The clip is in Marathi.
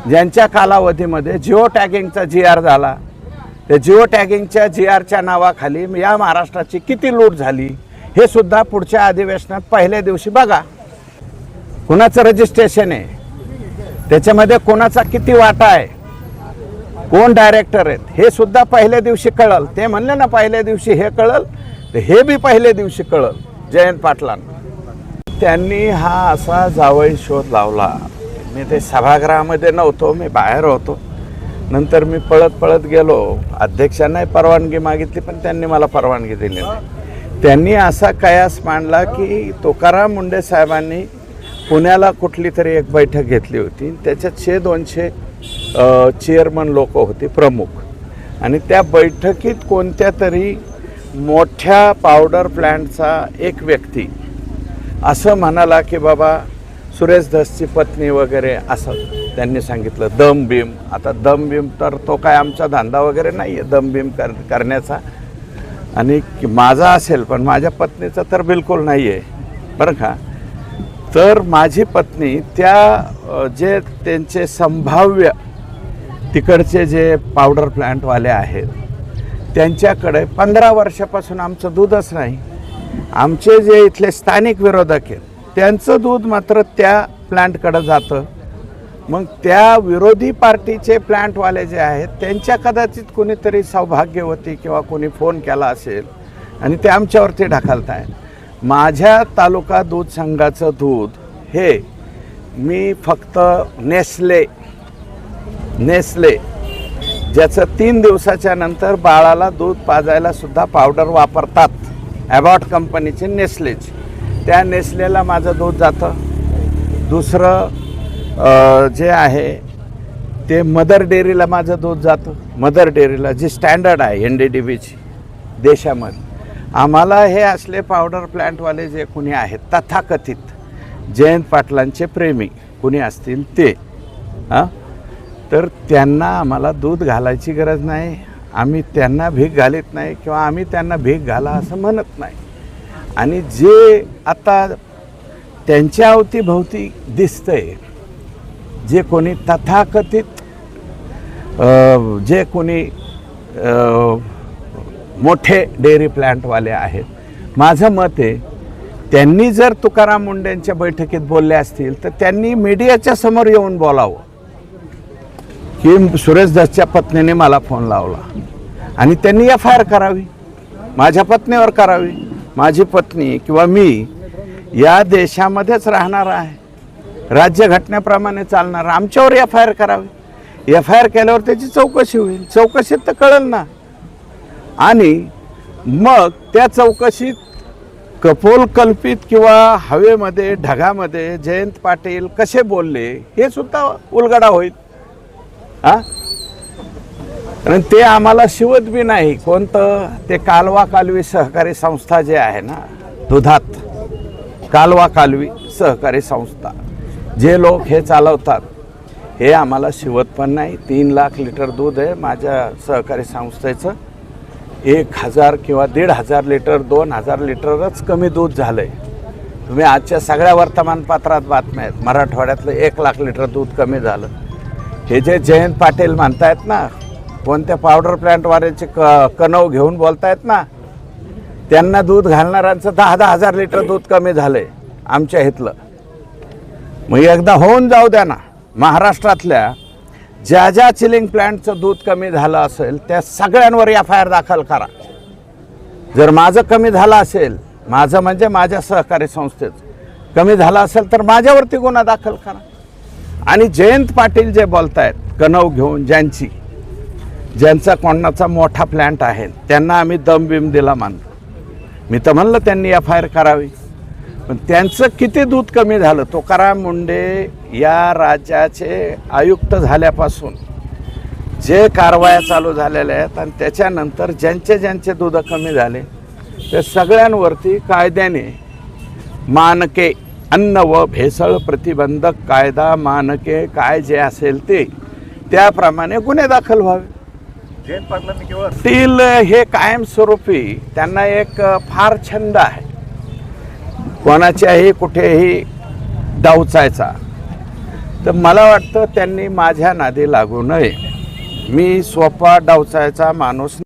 ज्यांच्या कालावधीमध्ये जिओ टॅगिंगचा GR झाला, त्या जिओ टॅगिंगच्या GRच्या नावाखाली या महाराष्ट्राची किती लूट झाली हे सुद्धा पुढच्या अधिवेशनात पहिल्या दिवशी बघा. कुणाचं रजिस्ट्रेशन आहे, त्याच्यामध्ये कोणाचा किती वाटा आहे, कोण डायरेक्टर आहेत हे सुद्धा पहिल्या दिवशी कळल. ते म्हणले ना पहिल्या दिवशी हे कळल, तर हे बी पहिल्या दिवशी कळल जयंत पाटलांना. त्यांनी हा असा जावई शोध लावला. मी ते सभागृहामध्ये नव्हतो, मी बाहेर होतो. नंतर मी पळत गेलो. अध्यक्षांनाही परवानगी मागितली पण त्यांनी मला परवानगी दिली नाही. त्यांनी असा कयास मांडला की तुकाराम मुंडे साहेबांनी पुण्याला कुठली तरी एक बैठक घेतली होती, त्याच्यात 100-200 चेअरमन लोक होते प्रमुख, आणि त्या बैठकीत कोणत्या तरी मोठ्या पावडर प्लॅन्टचा एक व्यक्ती असं म्हणाला की बाबा सुरेश धसची पत्नी वगैरे, असं त्यांनी सांगितलं. दम भीम, आता दम भीम तर तो काय आमचा धंदा वगैरे नाही आहे दम भीम करण्याचा, आणि माझा असेल पण माझ्या पत्नीचा तर बिलकुल नाही आहे बरं का. तर माझी पत्नी त्या जे त्यांचे संभाव्य तिकडचे जे पावडर प्लॅन्टवाले आहेत त्यांच्याकडे 15 वर्षापासून आमचं दूधच नाही. आमचे जे इथले स्थानिक विरोधक आहेत त्यांचं दूध मात्र त्या प्लॅन्टकडं जातं. मग त्या विरोधी पार्टीचे प्लॅन्टवाले जे आहेत त्यांच्या कदाचित कोणीतरी सौभाग्यवती किंवा कोणी फोन केला असेल आणि ते आमच्यावरती ढकलताय. माझ्या तालुका दूध संघाचं दूध हे मी फक्त नेस्ले ज्याचं 3 दिवसाच्या नंतर बाळाला दूध पाजायला सुद्धा पावडर वापरतात, ॲबॉट कंपनीचे नेस्लेचे, त्या नेस्लेला माझं दूध जातं. दुसरं जे आहे ते मदर डेअरीला माझं दूध जातं. मदर डेअरीला जी स्टँडर्ड आहे NDDBची देशामध्ये. आम्हाला हे असले पावडर प्लॅन्टवाले जे कुणी आहेत तथाकथित जयंत पाटलांचे प्रेमी कुणी असतील ते तर त्यांना आम्हाला दूध घालायची गरज नाही. आम्ही त्यांना भीक घालीत नाही किंवा आम्ही त्यांना भीक घाला असं म्हणत नाही. आणि जे आता त्यांच्या अवतीभोवती दिसतंय, जे कोणी तथाकथित जे कोणी मोठे डेअरी प्लॅन्टवाले आहेत, माझं मत आहे त्यांनी जर तुकाराम मुंडेंच्या बैठकीत बोलले असतील तर त्यांनी मीडियाच्या समोर येऊन बोलावं की सुरेश धसच्या पत्नीने मला फोन लावला, आणि त्यांनी FIR करावी, माझ्या पत्नीवर करावी. माझी पत्नी किंवा मी या देशामध्येच राहणार आहे, राज्यघटनेप्रमाणे चालणार, आमच्यावर FIR करावी. FIR केल्यावर त्याची चौकशी होईल, चौकशीत तर कळेल ना. आणि मग त्या चौकशीत कपोलकल्पित किंवा हवेमध्ये ढगामध्ये जयंत पाटील कसे बोलले हे सुद्धा उलगडा होईल. कारण ते आम्हाला शिवत बी नाही. कोणतं ते कालवा कालवी सहकारी संस्था जे आहे ना दुधात, कालवा कालवी सहकारी संस्था, जे लोक हे चालवतात हे आम्हाला शिवत पण नाही. 3 लाख लिटर दूध आहे माझ्या सहकारी संस्थेचं. 1000 किंवा 1500 लिटर 2000 लिटरच कमी दूध झालं आहे. तुम्ही आजच्या सगळ्या वर्तमानपत्रात बातम्या आहेत, मराठवाड्यातलं 1 लाख लिटर दूध कमी झालं. हे जे जयंत पाटील म्हणतायत ना, कोणत्या पावडर प्लॅन्टवाल्याचे कणव घेऊन बोलतायत ना, त्यांना दूध घालणाऱ्यांचं 10,000 लिटर दूध कमी झालं आहे आमच्या इथलं. मग एकदा होऊन जाऊ द्या ना. महाराष्ट्रातल्या ज्या चिलिंग प्लॅन्टचं दूध कमी झालं असेल त्या सगळ्यांवर FIR दाखल करा. जर माझं कमी झालं असेल, माझं म्हणजे माझ्या सहकारी संस्थेचं कमी झालं असेल तर माझ्यावरती गुन्हा दाखल करा. आणि जयंत पाटील जे बोलतायत कणव घेऊन, ज्यांचा कोणाचा मोठा प्लॅन्ट आहे त्यांना आम्ही दम बिम दिला मानतो. मी तर म्हणलं त्यांनी FIR करावी, पण त्यांचं किती दूध कमी झालं. तुकाराम मुंडे या राज्याचे आयुक्त झाल्यापासून जे कारवाया चालू झालेल्या आहेत आणि त्याच्यानंतर ज्यांचे दूध कमी झाले ते सगळ्यांवरती कायद्याने मानके, अन्न व भेसळ प्रतिबंधक कायदा मानके काय जे असेल ते त्याप्रमाणे गुन्हे दाखल व्हावे. जयंत पाटलांनी केवळ तील हे कायमस्वरूपी त्यांना एक फार छंद आहे कोणाच्याही कुठेही डावचायचा. तर मला वाटतं त्यांनी माझ्या नादी लागू नये. मी सोपा डावचायचा माणूस